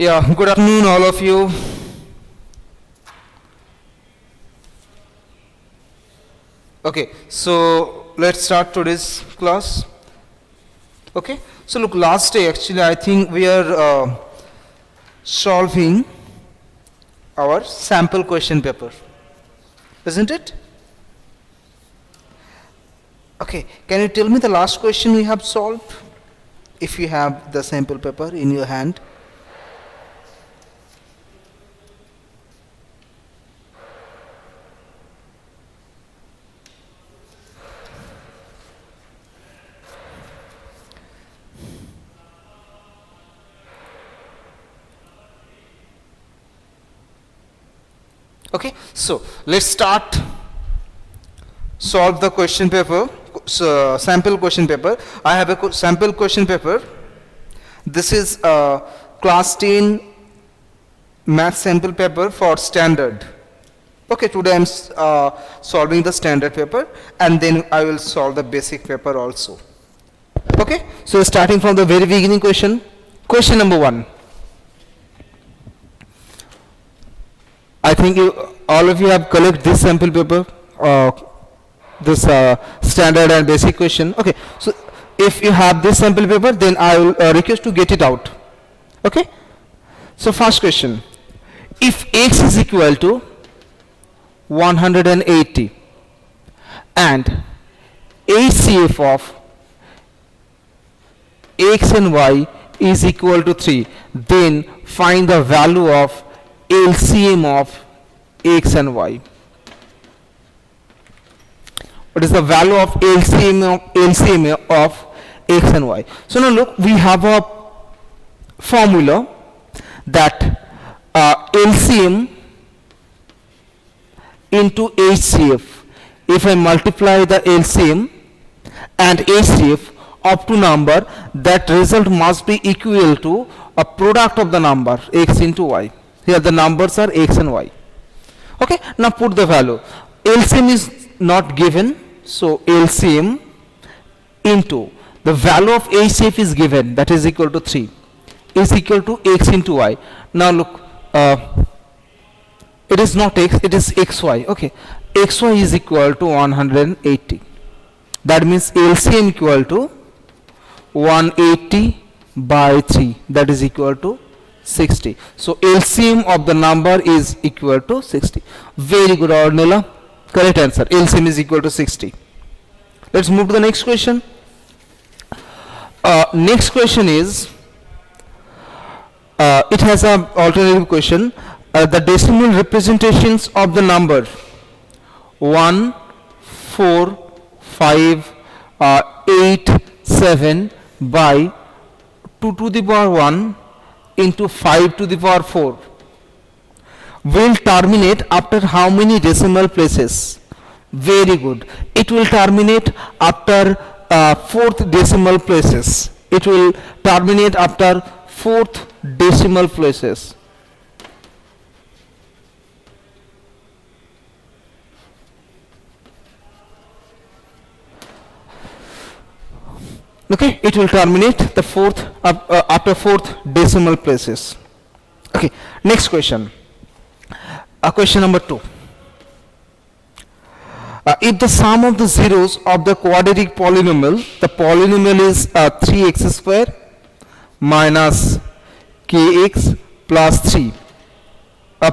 Yeah, good afternoon, all of you. Okay, so let's start today's class. Okay, so look, last day actually I think we are solving our sample question paper, isn't it? Okay, can you tell me the last question we have solved? If you have the sample paper in your hand. Okay, so let's start solve the question paper, sample question paper. I have a sample question paper. This is class 10 math sample paper for standard. Okay, today I am solving the standard paper and then I will solve the basic paper also. Okay, so starting from the very beginning question number 1. I think all of you have collected this sample paper, this standard and basic question. Okay, so if you have this sample paper, then I will request to get it out. Okay, so first question: if x is equal to 180 and HCF of x and y is equal to 3, then find the value of LCM of x and y. What is the value of LCM of x and y? So now look, we have a formula that LCM into HCF. If I multiply the LCM and HCF up to number, that result must be equal to a product of the number x into y. Here the numbers are x and y. Okay, now put the value. LCM is not given, so LCM into the value of HCF is given, that is equal to 3, is equal to x into y. Now look, it is not x, it is xy. Okay, xy is equal to 180. That means LCM equal to 180 by 3, that is equal to 60. So LCM of the number is equal to 60. Very good, Ornella. Correct answer. LCM is equal to 60. Let's move to the next question. Next question is, it has an alternative question. The decimal representations of the number 1, 4, 5, 8, 7 by 2 to the power 1 into 5 to the power 4 will terminate after how many decimal places? Very good. It will terminate after 4th decimal places. It will terminate after 4th decimal places. Okay, it will terminate the after 4th decimal places. Okay, next question. Question number 2. If the sum of the zeros of the quadratic polynomial, the polynomial is 3x square minus kx plus 3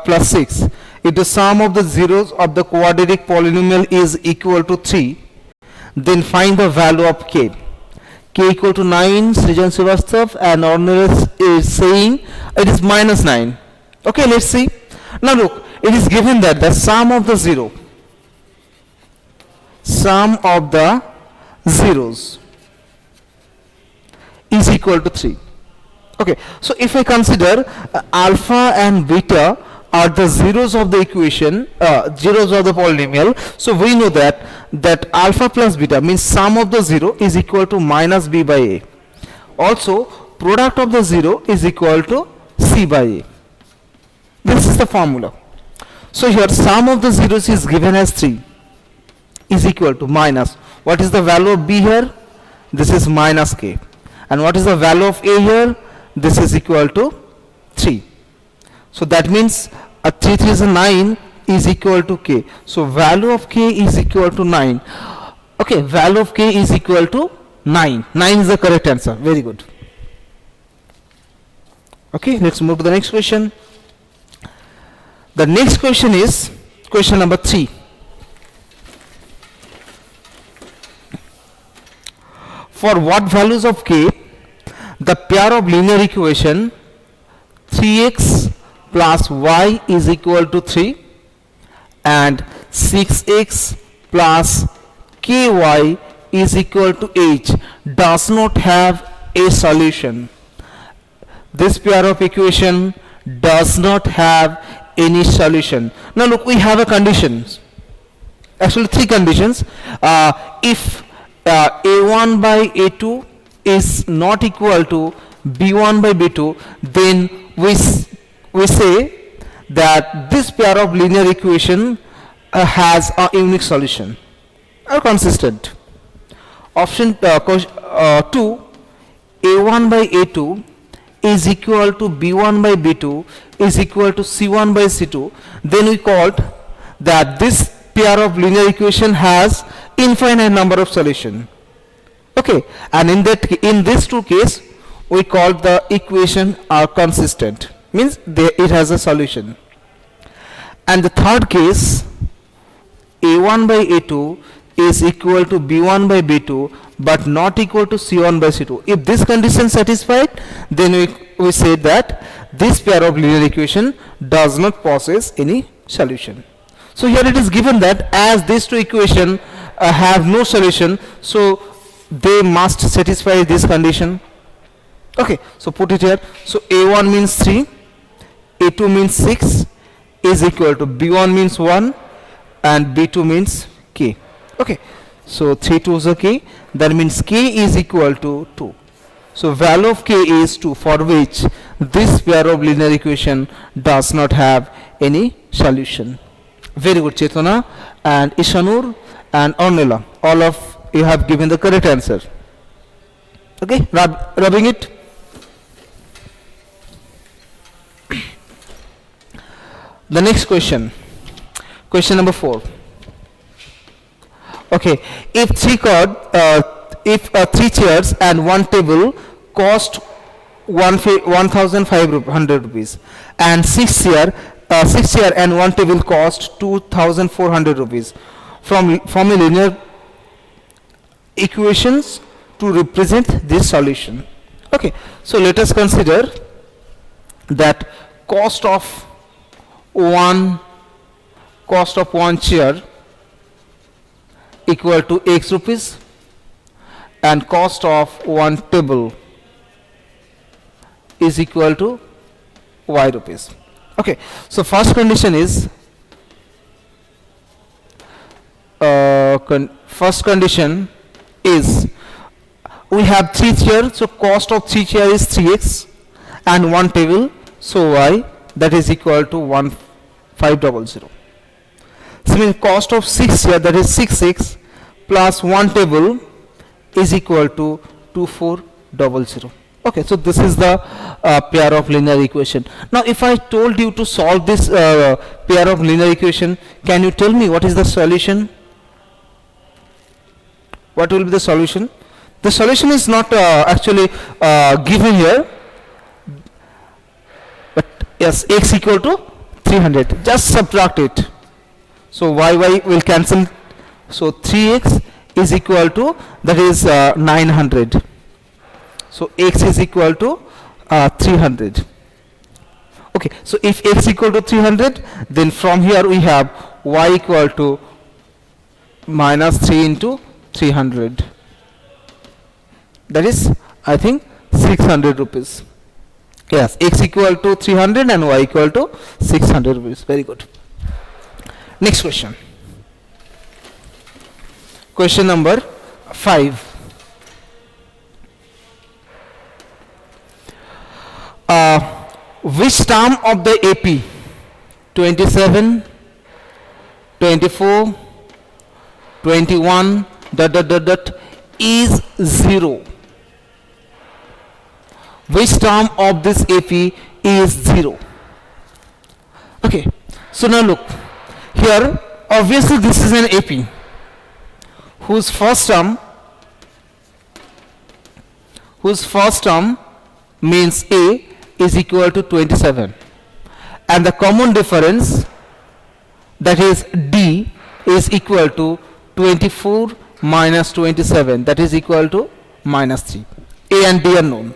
plus 6. If the sum of the zeros of the quadratic polynomial is equal to 3, then find the value of k. K equal to 9, Srijan Srivastav, and Ornella is saying it is minus 9. Okay, let's see. Now look, it is given that the sum of the zeros is equal to 3. Okay, so if I consider alpha and beta are the zeros of the equation, zeros of the polynomial, so we know that alpha plus beta means sum of the 0 is equal to minus b by a. Also, product of the 0 is equal to c by a. This is the formula. So here sum of the zeros is given as 3 is equal to minus. What is the value of b here? This is minus k. And what is the value of a here? This is equal to 3. So that means a 3 3 is a 9 is equal to k. So value of k is equal to 9. Okay, value of k is equal to 9. 9 is the correct answer. Very good. Okay, let's move to the next question. The next question is question number 3. For what values of k the pair of linear equation 3x plus y is equal to 3 and 6x plus ky is equal to h does not have a solution? This pair of equation does not have any solution. Now look, we have a conditions, actually 3 conditions. If a1 by a2 is not equal to b1 by b2, then we say that this pair of linear equation has a unique solution or consistent. Option 2, a1 by a2 is equal to b1 by b2 is equal to c1 by c2, then we called that this pair of linear equation has infinite number of solution. Okay, and in these 2 cases we call the equation are consistent, means it has a solution. And the third case, a1 by a2 is equal to b1 by b2 but not equal to c1 by c2. If this condition satisfied, then we say that this pair of linear equation does not possess any solution. So here it is given that as these 2 equations have no solution, so they must satisfy this condition. Okay, so put it here. So a1 means 3, a2 means 6 is equal to b1 means 1 and b2 means k. Okay, so 3 2s are k, that means k is equal to 2. So value of k is 2, for which this pair of linear equation does not have any solution. Very good, Chetana and Ishanur and Ornella, all of you have given the correct answer. Okay, rubbing it. The next question, question number 4. Okay, if 3 chairs and 1 table cost 1,500 rupees and 6 chair and 1 table cost 2,400 rupees, from a linear equations to represent this solution. Okay, so let us consider that cost of one chair equal to x rupees and cost of 1 table is equal to y rupees. Okay, so first condition is first condition is we have 3 chairs, so cost of 3 chair is 3x and 1 table, so y, that is equal to 1,500. So means cost of 6 chair, that is 6x plus 1 table is equal to 2,400. Okay, so this is the pair of linear equation. Now if I told you to solve this pair of linear equation, can you tell me what is the solution? What will be the solution? The solution is not actually given here, but yes, x equal to 300, just subtract it. So y will cancel, so 3x is equal to, that is 900. So x is equal to 300. Okay, so if x equal to 300, then from here we have y equal to minus 3 into 300. That is, I think, 600 rupees. Yes, x equal to 300 and y equal to 600 rupees. Very good. Next question. Question number 5. Which term of the AP 27, 24, 21 ... is 0? which term of this AP is 0. Okay, so now look here, obviously this is an AP whose first term means A is equal to 27, and the common difference, that is D, is equal to 24 minus 27, that is equal to minus 3. A and D are known.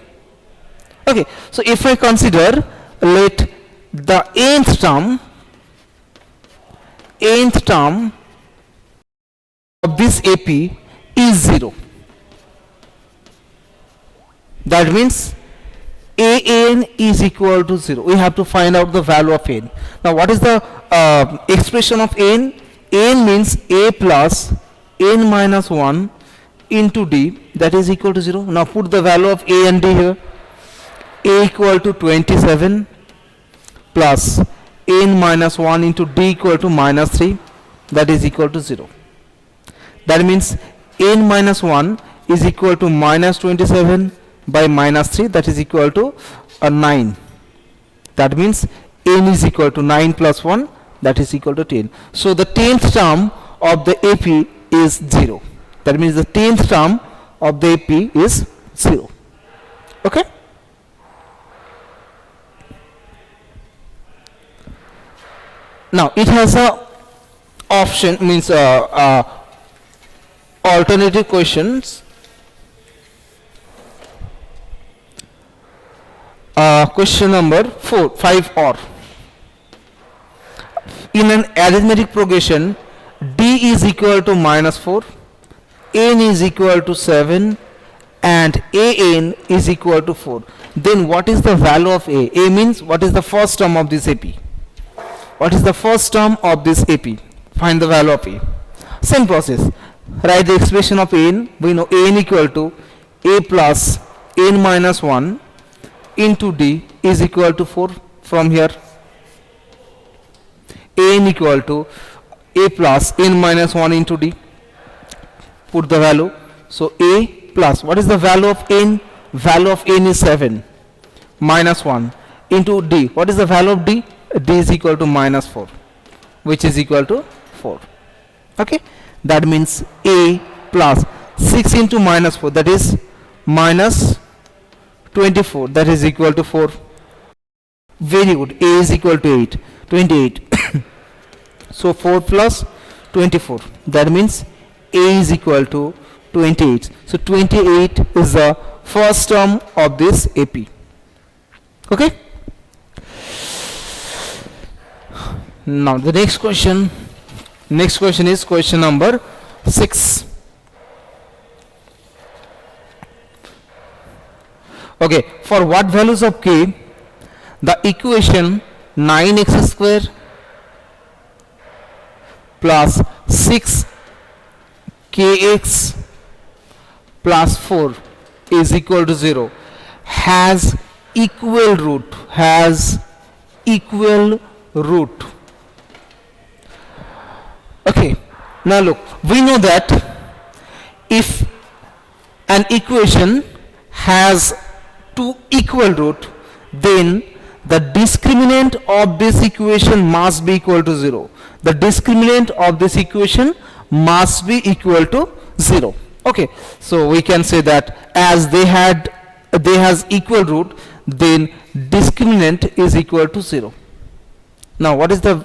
Okay, so if I consider, let the nth term of this AP is 0. That means an is equal to 0. We have to find out the value of n. Now what is the expression of n? N means a plus n minus 1 into d, that is equal to 0. Now put the value of a and d here. A equal to 27 plus n minus 1 into d equal to minus 3, that is equal to 0. That means n minus 1 is equal to minus 27 by minus 3, that is equal to 9. That means n is equal to 9 plus 1, that is equal to 10. So the 10th term of the AP is 0. That means the 10th term of the AP is 0. Okay? Now it has a option, means alternative questions. Question number 5 or. In an arithmetic progression, D is equal to minus 4, N is equal to 7, and AN is equal to 4. Then what is the value of A? A means what is the first term of this AP? What is the first term of this AP? Find the value of A. Same process. Write the expression of N. We know An equal to A plus N minus 1 into D is equal to 4. From here, An equal to A plus N minus 1 into D. Put the value. So A plus, what is the value of N? Value of N is 7 minus 1 into D. What is the value of D? D is equal to minus 4, which is equal to 4. Okay, that means A plus 6 into minus 4, that is minus 24, that is equal to 4. Very good. A is equal to 28. So 4 plus 24, that means A is equal to 28. So 28 is the first term of this AP. Okay. Now the next question is question number 6. Okay, for what values of k the equation 9x square plus 6kx plus 4 is equal to 0 has equal root. Okay, now look, we know that if an equation has two equal root, then the discriminant of this equation must be equal to 0. The discriminant of this equation must be equal to 0. Okay, so we can say that as they has equal root, then discriminant is equal to 0. Now what is the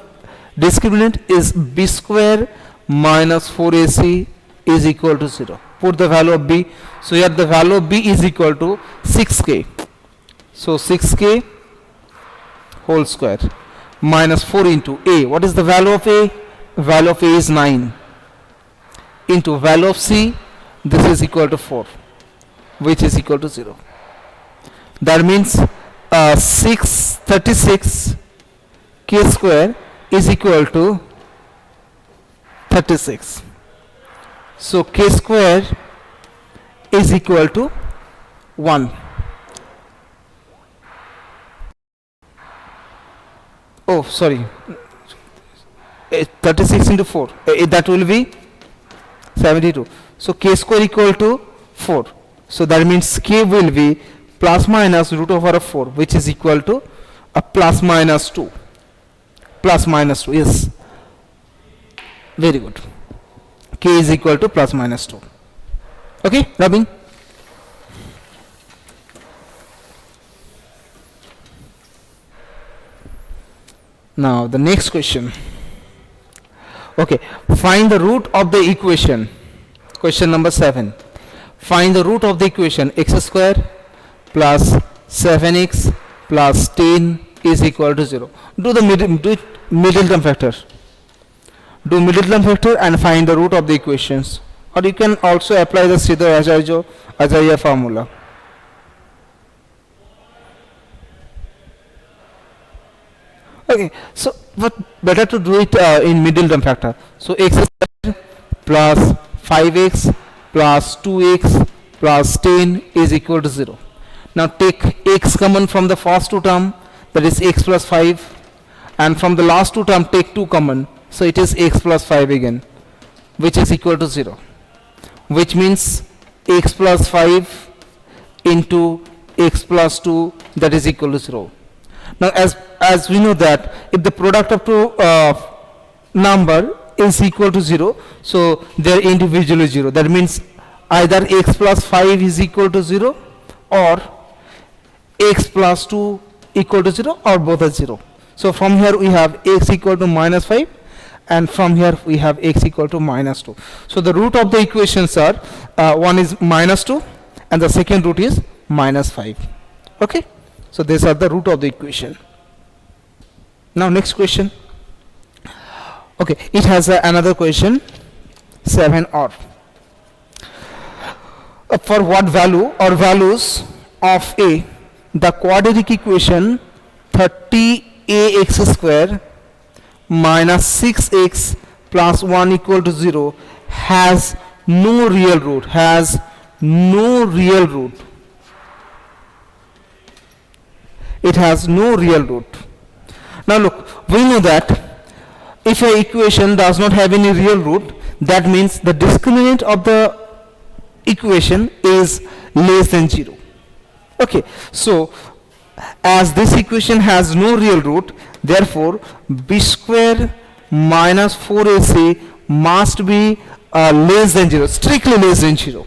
discriminant? Is b square minus 4ac is equal to 0. Put the value of b. So here the value of b is equal to 6k. So 6k whole square minus 4 into a. What is the value of a? Value of a is 9 into value of c. This is equal to 4, which is equal to 0. That means 36 k square is equal to 36. So k square is equal to 1. Oh, sorry. 36 into 4. That will be 72. So k square equal to 4. So that means k will be plus minus root over of 4, which is equal to a plus minus 2. Plus minus 2, yes. Very good. K is equal to plus minus 2. Okay, Robin? Now the next question. Okay, find the root of the equation. Question number 7. Find the root of the equation x square plus 7x plus 10 is equal to 0. Do middle term factor. Do middle term factor and find the root of the equations. Or you can also apply the Sridhar Acharya formula. Okay, so but better to do it in middle term factor. So x square plus 5x plus 2x plus 10 is equal to 0. Now take x common from the first two term, that is x plus 5, and from the last two term take 2 common, so it is x plus 5 again, which is equal to 0, which means x plus 5 into x plus 2, that is equal to 0. Now as we know that if the product of two number is equal to 0, so they are individually 0. That means either x plus 5 is equal to 0 or x plus 2 equal to 0, or both are 0. So from here we have x equal to minus 5, and from here we have x equal to minus 2. So the root of the equations are one is minus 2 and the second root is minus 5. Okay, so these are the root of the equation. Now next question. Okay, it has another question 7 or for what value or values of a, the quadratic equation 30ax square minus 6x plus 1 equal to 0 has no real root, has no real root. It has no real root. Now look, we know that if an equation does not have any real root, that means the discriminant of the equation is less than 0. Okay, so as this equation has no real root, therefore b square minus 4ac must be less than 0, strictly less than 0.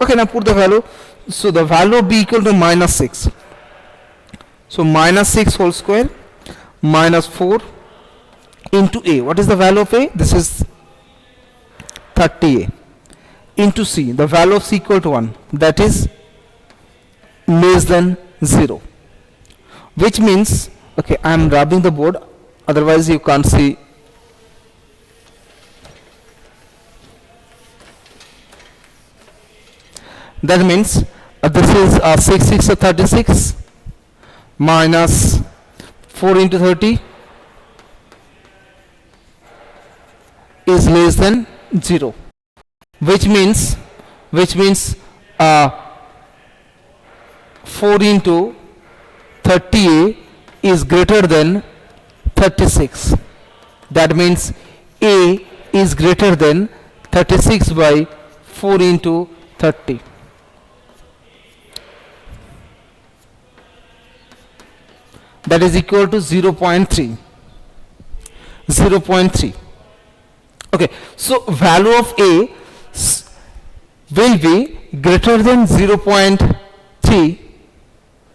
Okay, now put the value. So the value of b equal to minus 6. So minus 6 whole square minus 4 into a. What is the value of a? This is 30a into c. The value of c equal to 1. That is less than 0. Which means, okay, I am rubbing the board, otherwise you can't see. That means this is 6 6 36 minus 4 into 30 is less than 0, which means 4 into 30a is greater than 36. That means a is greater than 36 by 4 into 30. That is equal to 0.3. 0.3. Okay, so value of a will be greater than 0.3,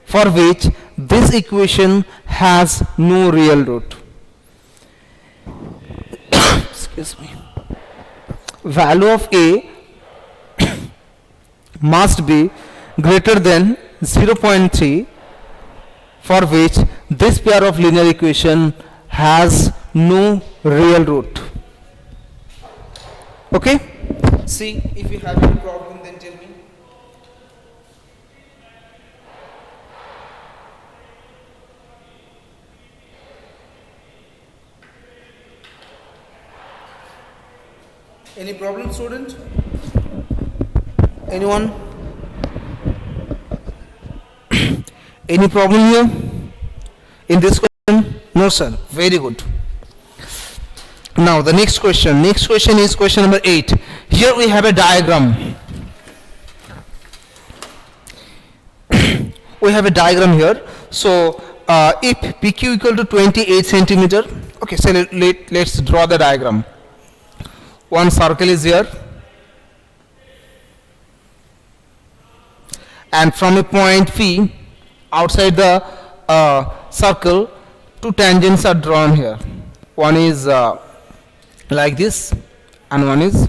for which this equation has no real root. Excuse me. Value of a must be greater than 0.3, for which this pair of linear equation has no real root. Okay, see if you have any problem, then tell me. Any problem, student? Anyone? Any problem here in this question? No, sir. Very good. Now the next question is question number 8. Here we have a diagram. we have a diagram here. So if PQ equal to 28 centimeter, okay, so let's draw the diagram. One circle is here, and from a point P outside the circle, two tangents are drawn here. One is like this, and one is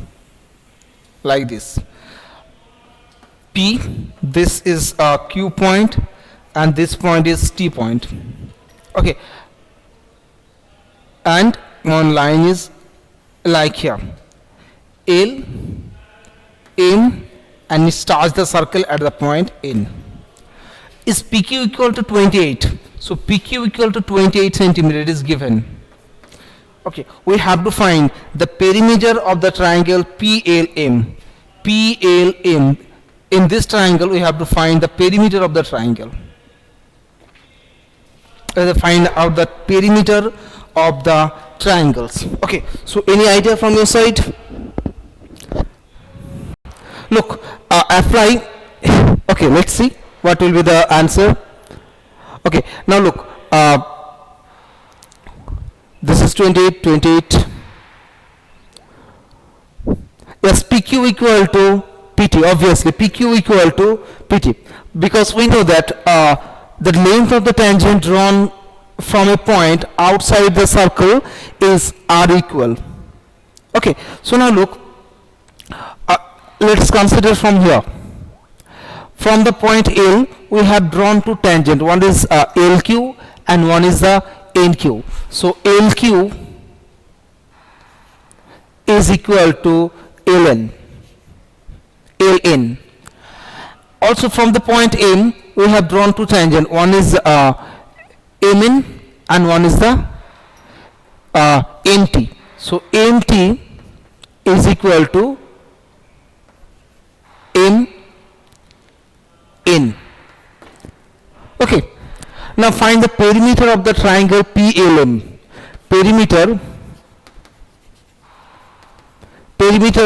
like this. P, this is Q point, and this point is T point. Okay, and one line is like here, L, N, and it starts the circle at the point N. Is PQ equal to 28? So PQ equal to 28 centimeter, it is given. Okay, we have to find the perimeter of the triangle PLM. PLM. In this triangle, we have to find the perimeter of the triangle. Find out the perimeter of the triangles. Okay, so any idea from your side? Look, apply. Okay, let's see what will be the answer. Okay, now look, this is 28, 28. Yes, PQ equal to PT, obviously PQ equal to PT, because we know that the length of the tangent drawn from a point outside the circle is R equal. Okay, so now look, let's consider from here. From the point L, we have drawn two tangent. One is LQ and one is the NQ. So LQ is equal to LN. LN. Also from the point M, we have drawn two tangent. One is MN and one is the MT. So MT is equal to MN. Okay. Now find the perimeter of the triangle PLM. Perimeter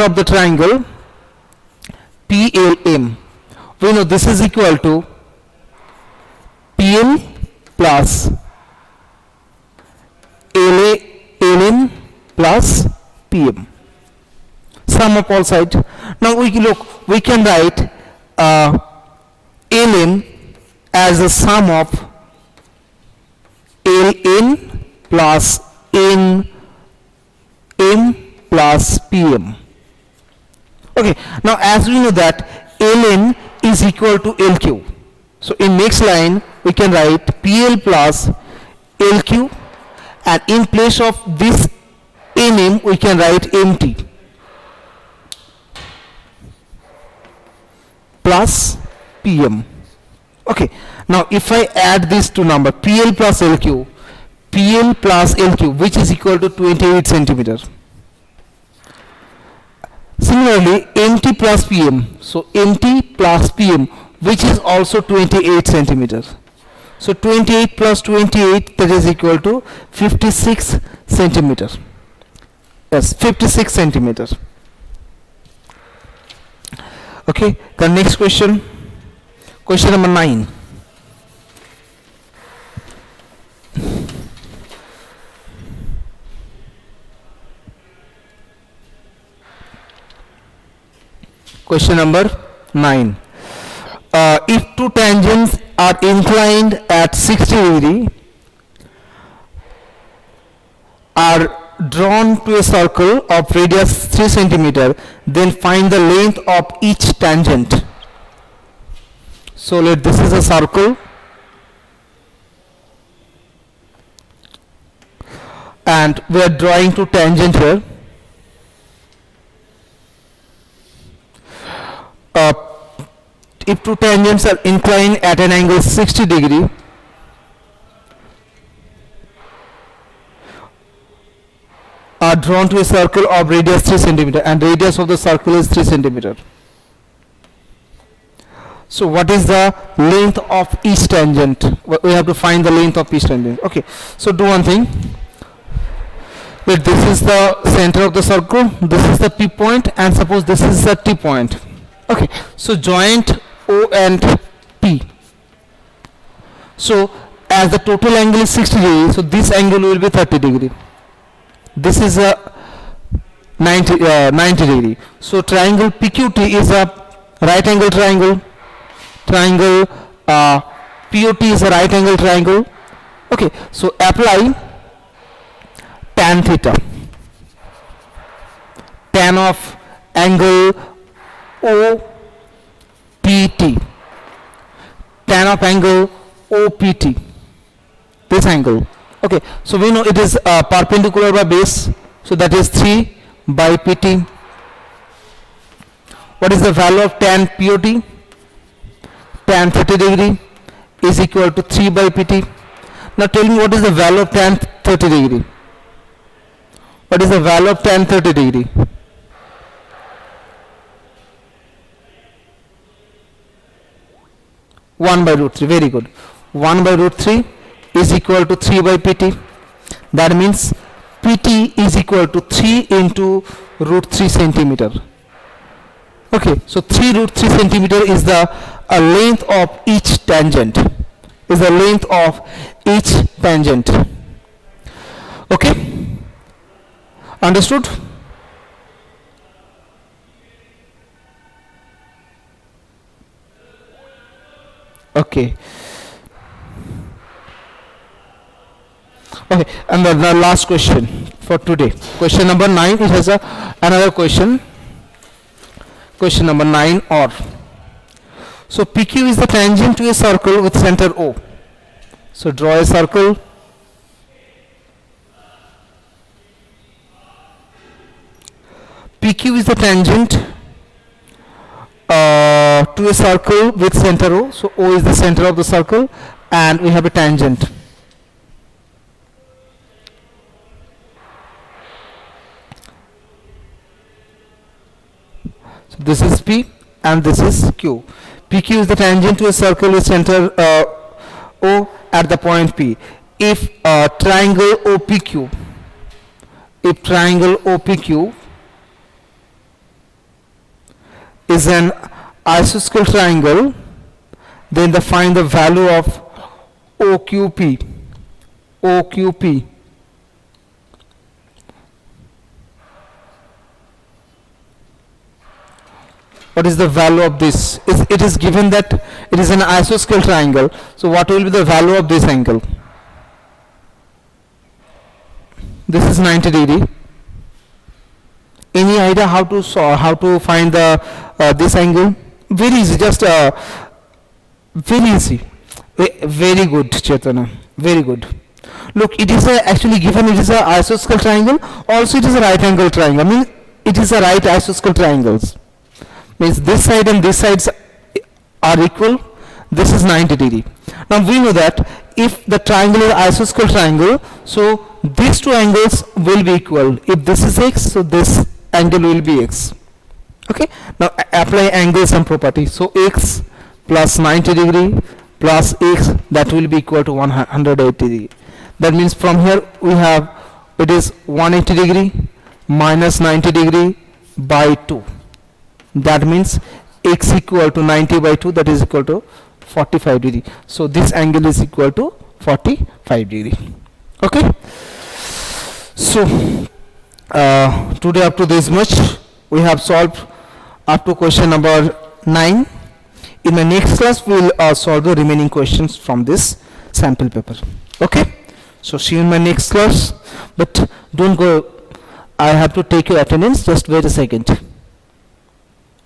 of the triangle PLM. We know this is equal to PL plus LN plus PM. Sum of all sides. Now we can write LN as a sum of LN plus NM plus PM. Okay, now as we know that LN is equal to LQ. So in next line we can write PL plus LQ, and in place of this NM we can write MT plus PM. Okay, now if I add these two numbers, PL plus LQ, which is equal to 28 centimeters. Similarly, MT plus PM, so MT plus PM, which is also 28 centimeters. So 28 plus 28, that is equal to 56 centimeters. Yes, 56 centimeters. Okay, the next question, question number 9. Question number 9. If two tangents are inclined at 60 degree, are drawn to a circle of radius 3 centimeter, then find the length of each tangent. So this is a circle, and we are drawing two tangent here. If two tangents are inclined at an angle 60 degree, are drawn to a circle of radius 3 centimeter, and radius of the circle is 3 centimeter. So what is the length of each tangent? We have to find the length of each tangent. Okay, so do one thing. Wait, this is the center of the circle, this is the P point, and suppose this is the T point. Okay, so joint O and P. So as the total angle is 60 degree, so this angle will be 30 degree. This is a 90 degree. So triangle PQT is a right angle triangle. Triangle POT is a right angle triangle. Okay, so apply tan theta. Tan of angle OPT. Tan of angle OPT. This angle. Okay, so we know it is perpendicular by base. So that is 3 by PT. What is the value of tan POT? Tan 30 degree is equal to 3 by PT. Now tell me what is the value of tan 30 degree? What is the value of tan 30 degree? One by root 3. Very good. 1 by root 3 is equal to 3 by PT. That means PT is equal to 3 into root 3 centimeter. Okay, so 3 root 3 centimeter is the length of each tangent. Is the length of each tangent. Okay, understood? Okay. Okay, and the last question for today, question number 9. It has another question. Question number 9 or. So PQ is the tangent to a circle with center O. So draw a circle. PQ is the tangent to a circle with center O. So O is the center of the circle and we have a tangent. So this is P and this is Q. PQ is the tangent to a circle with center O at the point P. If triangle OPQ, is an isosceles triangle, then find the value of OQP. What is the value of this? It is given that it is an isosceles triangle. So what will be the value of this angle? This is 90 degree. Any idea how to find the this angle? Very easy. Just very easy. Very good, Chetana. Very good. Look, it is actually given. It is a isosceles triangle. Also, it is a right angle triangle. I mean, it is a right isosceles triangles. Means this side and this sides are equal. This is 90 degree. Now we know that if the triangle is isosceles triangle, so these two angles will be equal. If this is x, so this angle will be x. Okay. Now apply angle sum property. So x plus 90 degree plus x, that will be equal to 180 degree. That means from here we have it is 180 degree minus 90 degree by 2. That means x equal to 90 by 2, that is equal to 45 degree. So this angle is equal to 45 degree. Okay. So today up to this much we have solved up to question number 9. In my next class we will solve the remaining questions from this sample paper. Okay. So see you in my next class, but don't go. I have to take your attendance. Just wait a second.